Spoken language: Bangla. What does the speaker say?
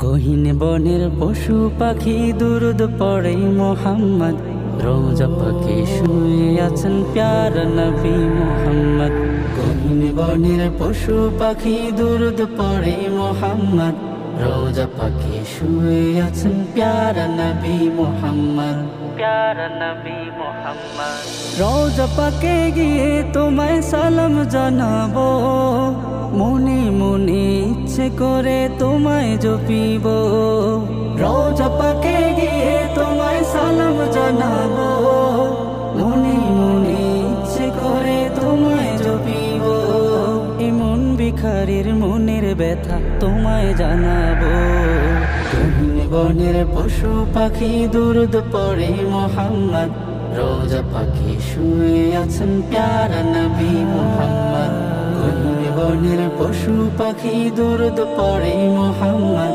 গহীন বনের পশু পাখি দুরুদ পড়ে মোহাম্মদ। রোজা পাকে শুয়ে আছেন প্যারা নবী মোহাম্মদ। গহীন বনের পশু পাখি দুরুদ পড়ে মোহাম্মদ। রোজা পাকে শুয়ে আছেন প্যারা নবী মোহাম্মদ। প্যারা নবী মোহাম্মদ। রোজা পাকে গিয়ে তোমায় সালাম জানাবো, মনে মনে ইচ্ছে করে তোমায় জপিব। রোজা পাকে গিয়ে তোমায় সালাম জানাবো, মনে মনে ইচ্ছে করে তোমায় জপিব। এমন ভিখারির মনের ব্যথা তোমায় জানাবো। গহীন বনের পশু পাখি দুরুদ পড়ে মোহাম্মদ। রোজা পাখি শুয়ে আছেন প্যারা নবী মোহাম্মদ। গহীন বনের পশু পাখি দুরুদ পড়ে মোহাম্মদ।